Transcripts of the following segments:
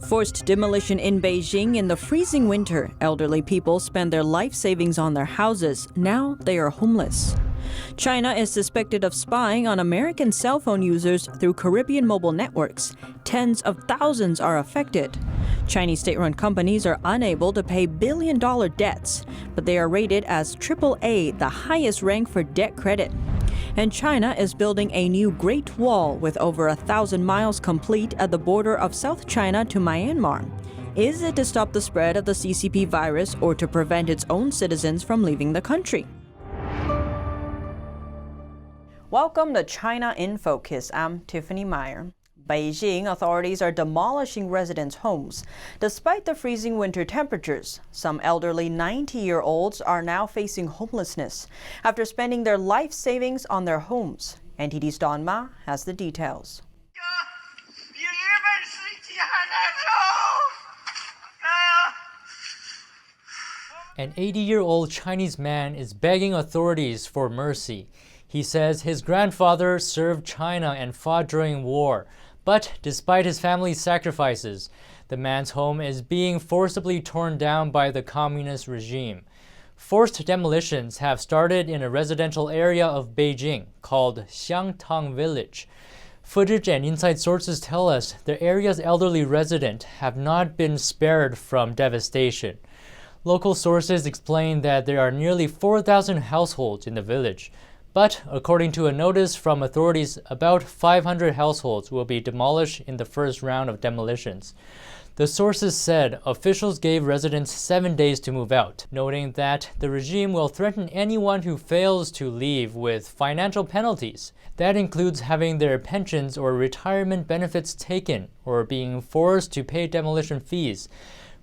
Forced demolition in Beijing in the freezing winter. Elderly people spend their life savings on their houses. Now they are homeless. China is suspected of spying on American cell phone users through Caribbean mobile networks. Tens of thousands are affected. Chinese state-run companies are unable to pay billion-dollar debts, but they are rated as AAA, the highest rank for debt credit. And China is building a new Great Wall with over 1,000 miles complete at the border of South China to Myanmar. Is it to stop the spread of the CCP virus or to prevent its own citizens from leaving the country? Welcome to China in Focus. I'm Tiffany Meyer. Beijing authorities are demolishing residents' homes. Despite the freezing winter temperatures, some elderly 90-year-olds are now facing homelessness after spending their life savings on their homes. NTD's Don Ma has the details. An 80-year-old Chinese man is begging authorities for mercy. He says his grandfather served China and fought during war. But despite his family's sacrifices, the man's home is being forcibly torn down by the communist regime. Forced demolitions have started in a residential area of Beijing called Xiangtang Village. Footage and inside sources tell us the area's elderly residents have not been spared from devastation. Local sources explain that there are nearly 4,000 households in the village. But according to a notice from authorities, about 500 households will be demolished in the first round of demolitions. The sources said officials gave residents 7 days to move out, noting that the regime will threaten anyone who fails to leave with financial penalties. That includes having their pensions or retirement benefits taken or being forced to pay demolition fees.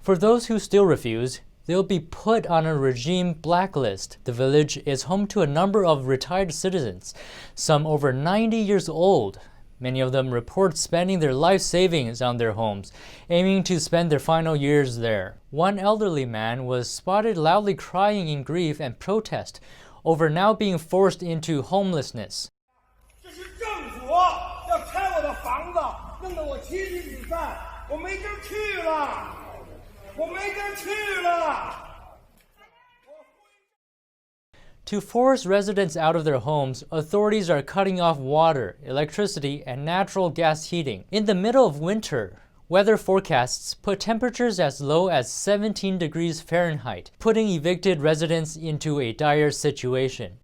For those who still refuse, they'll be put on a regime blacklist. The village is home to a number of retired citizens, some over 90 years old. Many of them report spending their life savings on their homes, aiming to spend their final years there. One elderly man was spotted loudly crying in grief and protest over now being forced into homelessness. To force residents out of their homes, authorities are cutting off water, electricity, and natural gas heating. In the middle of winter, weather forecasts put temperatures as low as 17 degrees Fahrenheit, putting evicted residents into a dire situation.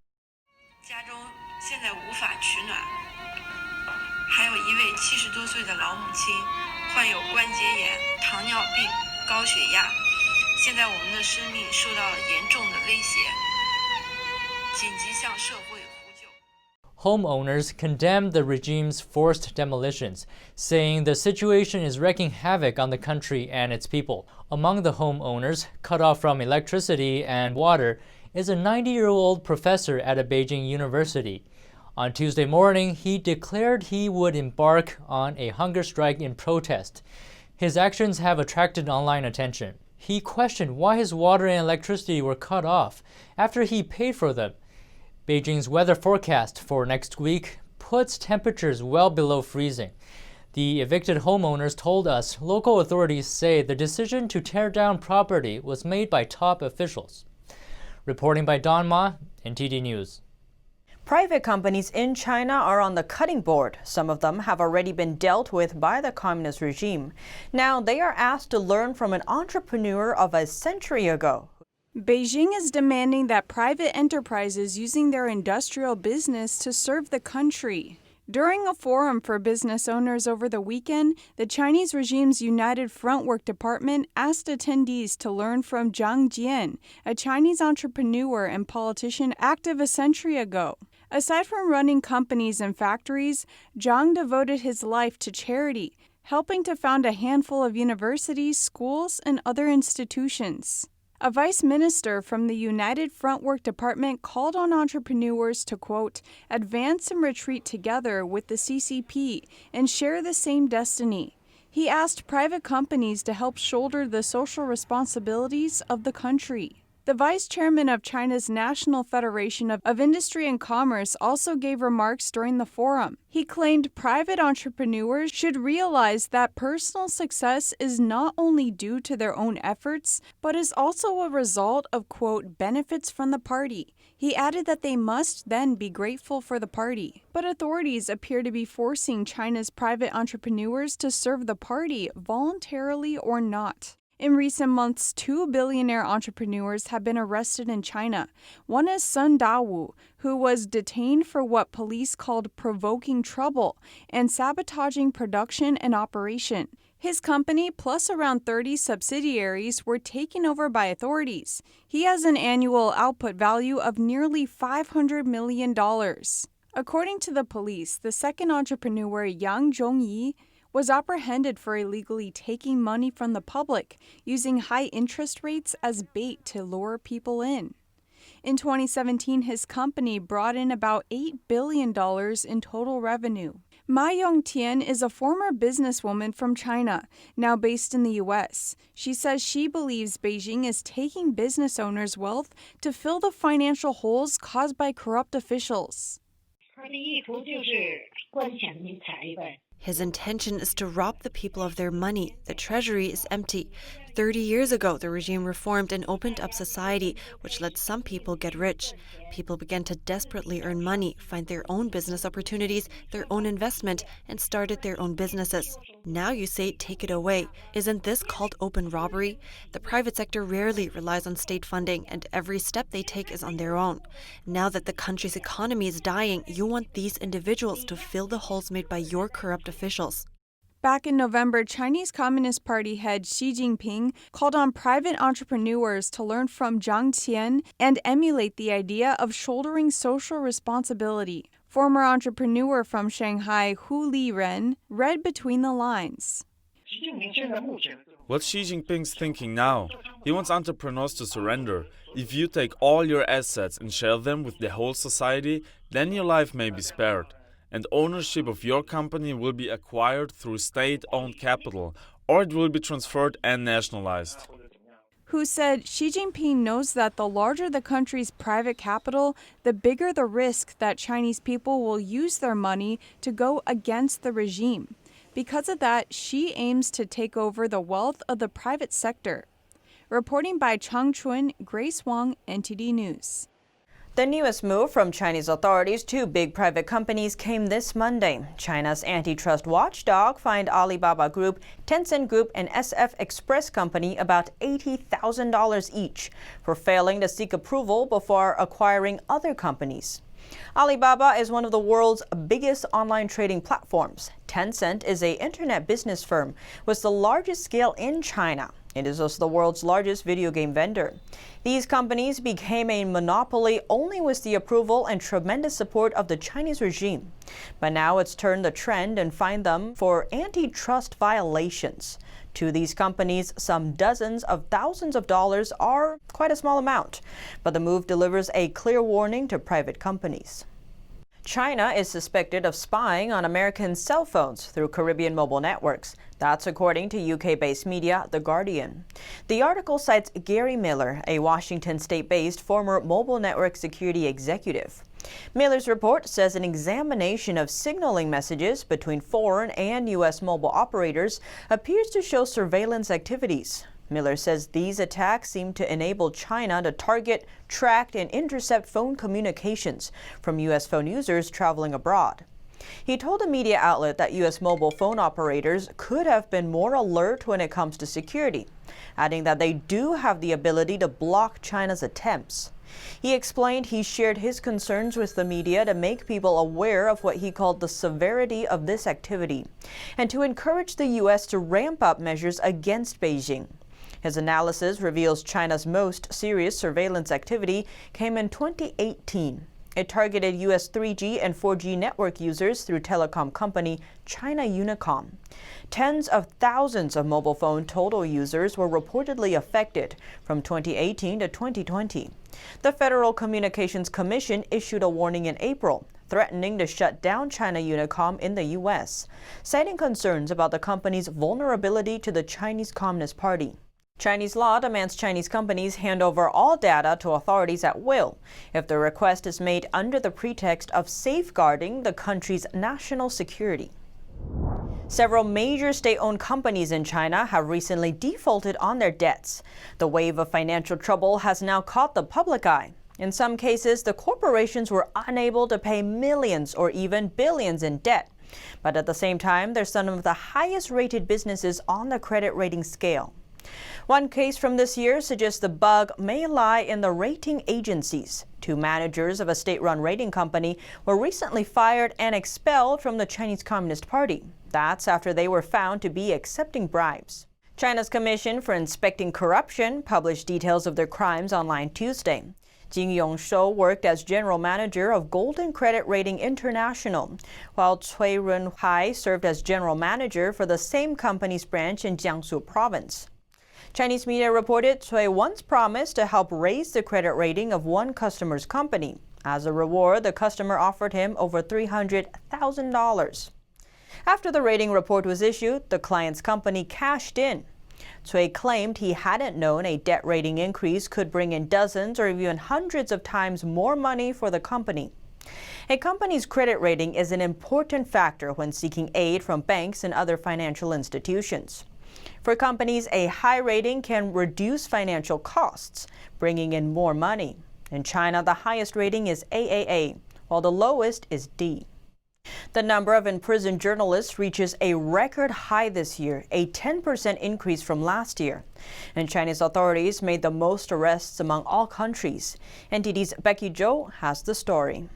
Homeowners condemned the regime's forced demolitions, saying the situation is wreaking havoc on the country and its people. Among the homeowners cut off from electricity and water is a 90-year-old professor at a Beijing university. On Tuesday morning, he declared he would embark on a hunger strike in protest. His actions have attracted online attention. He questioned why his water and electricity were cut off after he paid for them. Beijing's weather forecast for next week puts temperatures well below freezing. The evicted homeowners told us local authorities say the decision to tear down property was made by top officials. Reporting by Don Ma, NTD News. Private companies in China are on the cutting board. Some of them have already been dealt with by the communist regime. Now they are asked to learn from an entrepreneur of a century ago. Beijing is demanding that private enterprises using their industrial business to serve the country. During a forum for business owners over the weekend, the Chinese regime's United Front Work Department asked attendees to learn from Zhang Jian, a Chinese entrepreneur and politician active a century ago. Aside from running companies and factories, Zhang devoted his life to charity, helping to found a handful of universities, schools, and other institutions. A vice minister from the United Front Work Department called on entrepreneurs to, quote, advance and retreat together with the CCP and share the same destiny. He asked private companies to help shoulder the social responsibilities of the country. The vice chairman of China's National Federation of Industry and Commerce also gave remarks during the forum. He claimed private entrepreneurs should realize that personal success is not only due to their own efforts, but is also a result of, quote, benefits from the party. He added that they must then be grateful for the party. But authorities appear to be forcing China's private entrepreneurs to serve the party, voluntarily or not. In recent months, 2 billionaire entrepreneurs have been arrested in China. One is Sun Dawu, who was detained for what police called provoking trouble and sabotaging production and operation. His company, plus around 30 subsidiaries, were taken over by authorities. He has an annual output value of nearly $500 million. According to the police, the second entrepreneur, Yang Zhongyi, was apprehended for illegally taking money from the public, using high interest rates as bait to lure people in. In 2017, his company brought in about $8 billion in total revenue. Ma Yongtian is a former businesswoman from China, now based in the U.S. She says she believes Beijing is taking business owners' wealth to fill the financial holes caused by corrupt officials. His intention is to rob the people of their money. The treasury is empty. 30 years ago, the regime reformed and opened up society, which let some people get rich. People began to desperately earn money, find their own business opportunities, their own investment, and started their own businesses. Now you say, take it away. Isn't this called open robbery? The private sector rarely relies on state funding, and every step they take is on their own. Now that the country's economy is dying, you want these individuals to fill the holes made by your corrupt officials. Back in November, Chinese Communist Party head Xi Jinping called on private entrepreneurs to learn from Jiang Qian and emulate the idea of shouldering social responsibility. Former entrepreneur from Shanghai, Hu Liren, read between the lines. What's Xi Jinping's thinking now? He wants entrepreneurs to surrender. If you take all your assets and share them with the whole society, then your life may be spared. And ownership of your company will be acquired through state-owned capital, or it will be transferred and nationalized. Who said Xi Jinping knows that the larger the country's private capital, the bigger the risk that Chinese people will use their money to go against the regime. Because of that, Xi aims to take over the wealth of the private sector. Reporting by Chang Chun, Grace Wang, NTD News. The newest move from Chinese authorities to big private companies came this Monday. China's antitrust watchdog fined Alibaba Group, Tencent Group, and SF Express Company about $80,000 each for failing to seek approval before acquiring other companies. Alibaba is one of the world's biggest online trading platforms. Tencent is an internet business firm with the largest scale in China. It is also the world's largest video game vendor. These companies became a monopoly only with the approval and tremendous support of the Chinese regime. But now it's turned the trend and fined them for antitrust violations. To these companies, some dozens of thousands of dollars are quite a small amount. But the move delivers a clear warning to private companies. China is suspected of spying on American cell phones through Caribbean mobile networks. That's according to UK-based media The Guardian. The article cites Gary Miller, a Washington state-based former mobile network security executive. Miller's report says an examination of signaling messages between foreign and U.S. mobile operators appears to show surveillance activities. Miller says these attacks seem to enable China to target, track, and intercept phone communications from U.S. phone users traveling abroad. He told a media outlet that U.S. mobile phone operators could have been more alert when it comes to security, adding that they do have the ability to block China's attempts. He explained he shared his concerns with the media to make people aware of what he called the severity of this activity and to encourage the U.S. to ramp up measures against Beijing. His analysis reveals China's most serious surveillance activity came in 2018. It targeted U.S. 3G and 4G network users through telecom company China Unicom. Tens of thousands of mobile phone total users were reportedly affected from 2018 to 2020. The Federal Communications Commission issued a warning in April, threatening to shut down China Unicom in the U.S., citing concerns about the company's vulnerability to the Chinese Communist Party. Chinese law demands Chinese companies hand over all data to authorities at will if the request is made under the pretext of safeguarding the country's national security. Several major state-owned companies in China have recently defaulted on their debts. The wave of financial trouble has now caught the public eye. In some cases, the corporations were unable to pay millions or even billions in debt. But at the same time, they're some of the highest-rated businesses on the credit rating scale. One case from this year suggests the bug may lie in the rating agencies. Two managers of a state-run rating company were recently fired and expelled from the Chinese Communist Party. That's after they were found to be accepting bribes. China's Commission for Inspecting Corruption published details of their crimes online Tuesday. Jing Yongshou worked as general manager of Golden Credit Rating International, while Cui Runhai served as general manager for the same company's branch in Jiangsu province. Chinese media reported Cui once promised to help raise the credit rating of one customer's company. As a reward, the customer offered him over $300,000. After the rating report was issued, the client's company cashed in. Cui claimed he hadn't known a debt rating increase could bring in dozens or even hundreds of times more money for the company. A company's credit rating is an important factor when seeking aid from banks and other financial institutions. For companies, a high rating can reduce financial costs, bringing in more money. In China, the highest rating is AAA, while the lowest is D. The number of imprisoned journalists reaches a record high this year, a 10% increase from last year. And Chinese authorities made the most arrests among all countries. NTD's Becky Zhou has the story.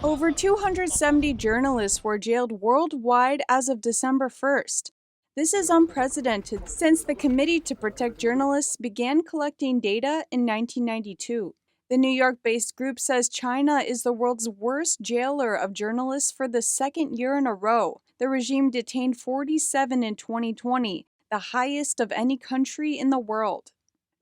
Over 270 journalists were jailed worldwide as of December 1st. This is unprecedented since the Committee to Protect Journalists began collecting data in 1992. The New York-based group says China is the world's worst jailer of journalists for the second year in a row. The regime detained 47 in 2020, the highest of any country in the world.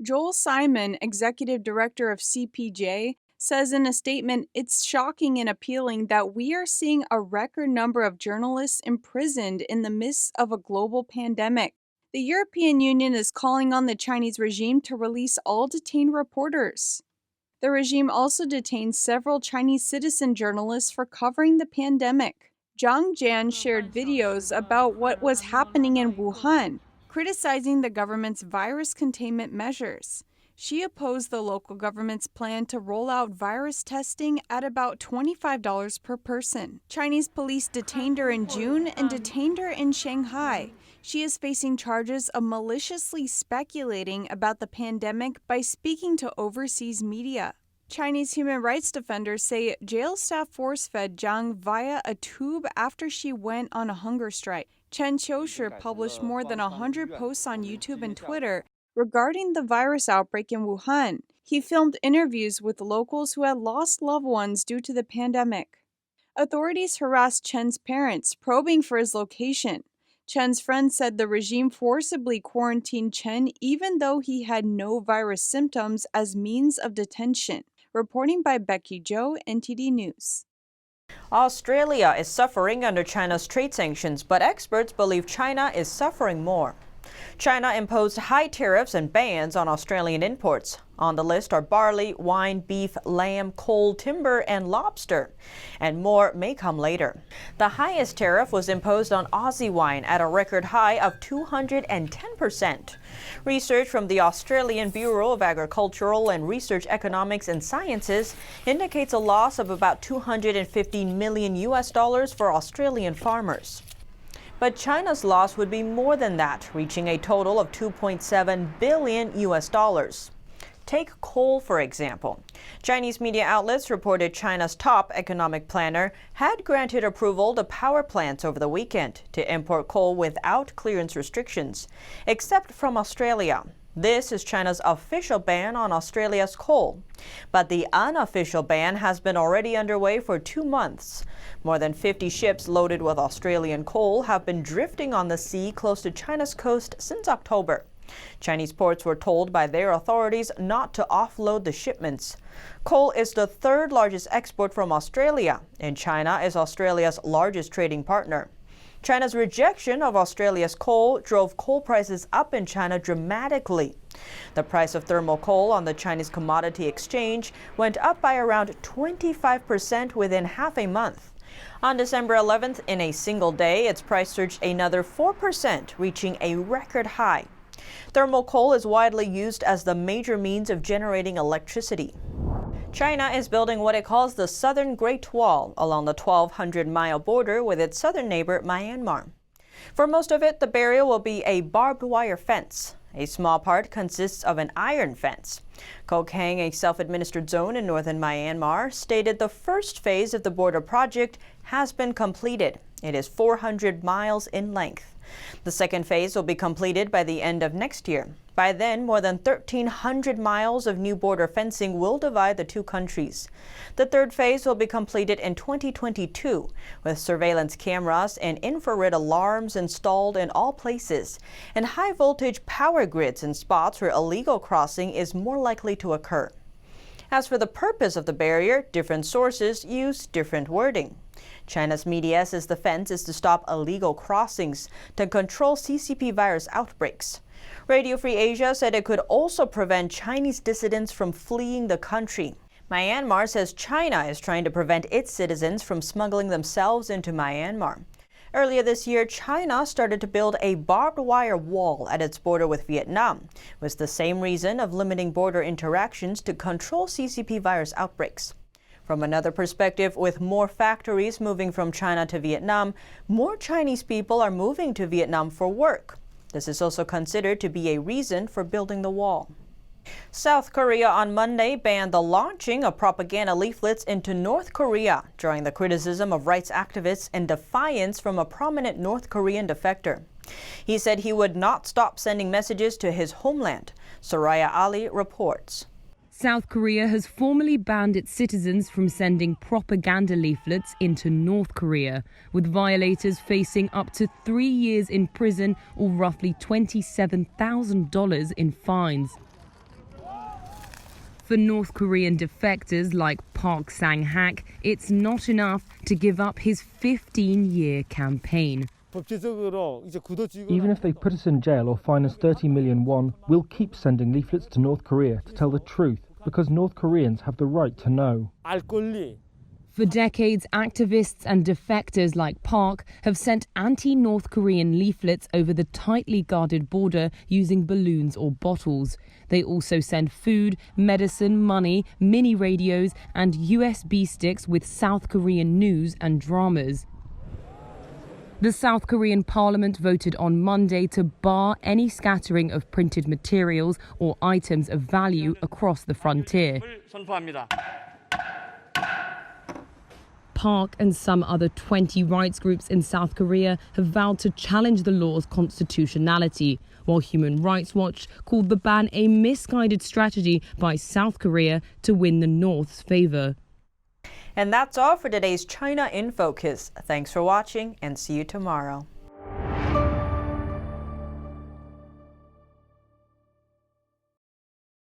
Joel Simon, executive director of CPJ, says in a statement, "It's shocking and appealing that we are seeing a record number of journalists imprisoned in the midst of a global pandemic." The European Union is calling on the Chinese regime to release all detained reporters. The regime also detained several Chinese citizen journalists for covering the pandemic. Zhang Jian shared videos about what was happening in Wuhan, criticizing the government's virus containment measures. She opposed the local government's plan to roll out virus testing at about $25 per person. Chinese police detained her in June and detained her in Shanghai. She is facing charges of maliciously speculating about the pandemic by speaking to overseas media. Chinese human rights defenders say jail staff force-fed Zhang via a tube after she went on a hunger strike. Chen Qiushi published more than 100 posts on YouTube and Twitter regarding the virus outbreak in Wuhan. He filmed interviews with locals who had lost loved ones due to the pandemic. Authorities harassed Chen's parents, probing for his location. Chen's friend said the regime forcibly quarantined Chen even though he had no virus symptoms as means of detention. Reporting by Becky Zhou, NTD News. Australia is suffering under China's trade sanctions, but experts believe China is suffering more. China imposed high tariffs and bans on Australian imports. On the list are barley, wine, beef, lamb, coal, timber, and lobster. And more may come later. The highest tariff was imposed on Aussie wine at a record high of 210%. Research from the Australian Bureau of Agricultural and Research Economics and Sciences indicates a loss of about $250 million for Australian farmers. But China's loss would be more than that, reaching a total of $2.7 billion. Take coal, for example. Chinese media outlets reported China's top economic planner had granted approval to power plants over the weekend to import coal without clearance restrictions, except from Australia. This is China's official ban on Australia's coal. But the unofficial ban has been already underway for 2 months. More than 50 ships loaded with Australian coal have been drifting on the sea close to China's coast since October. Chinese ports were told by their authorities not to offload the shipments. Coal is the third largest export from Australia, and China is Australia's largest trading partner. China's rejection of Australia's coal drove coal prices up in China dramatically. The price of thermal coal on the Chinese commodity exchange went up by around 25% within half a month. On December 11th, in a single day, its price surged another 4%, reaching a record high. Thermal coal is widely used as the major means of generating electricity. China is building what it calls the Southern Great Wall along the 1,200-mile border with its southern neighbor, Myanmar. For most of it, the barrier will be a barbed wire fence. A small part consists of an iron fence. Kokang, a self-administered zone in northern Myanmar, stated the first phase of the border project has been completed. It is 400 miles in length. The second phase will be completed by the end of next year. By then, more than 1,300 miles of new border fencing will divide the two countries. The third phase will be completed in 2022, with surveillance cameras and infrared alarms installed in all places, and high-voltage power grids in spots where illegal crossing is more likely to occur. As for the purpose of the barrier, different sources use different wording. China's media says the fence is to stop illegal crossings, to control CCP virus outbreaks. Radio Free Asia said it could also prevent Chinese dissidents from fleeing the country. Myanmar says China is trying to prevent its citizens from smuggling themselves into Myanmar. Earlier this year, China started to build a barbed wire wall at its border with Vietnam, with the same reason of limiting border interactions to control CCP virus outbreaks. From another perspective, with more factories moving from China to Vietnam, more Chinese people are moving to Vietnam for work. This is also considered to be a reason for building the wall. South Korea on Monday banned the launching of propaganda leaflets into North Korea, drawing the criticism of rights activists and defiance from a prominent North Korean defector. He said he would not stop sending messages to his homeland. Soraya Ali reports. South Korea has formally banned its citizens from sending propaganda leaflets into North Korea, with violators facing up to 3 years in prison or roughly $27,000 in fines. For North Korean defectors like Park Sang-hak, it's not enough to give up his 15-year campaign. Even if they put us in jail or fine us 30 million won, we'll keep sending leaflets to North Korea to tell the truth, because North Koreans have the right to know. For decades, activists and defectors like Park have sent anti-North Korean leaflets over the tightly guarded border using balloons or bottles. They also send food, medicine, money, mini radios and USB sticks with South Korean news and dramas. The South Korean parliament voted on Monday to bar any scattering of printed materials or items of value across the frontier. Park and some other 20 rights groups in South Korea have vowed to challenge the law's constitutionality, while Human Rights Watch called the ban a misguided strategy by South Korea to win the North's favor. And that's all for today's China in Focus. Thanks for watching and see you tomorrow.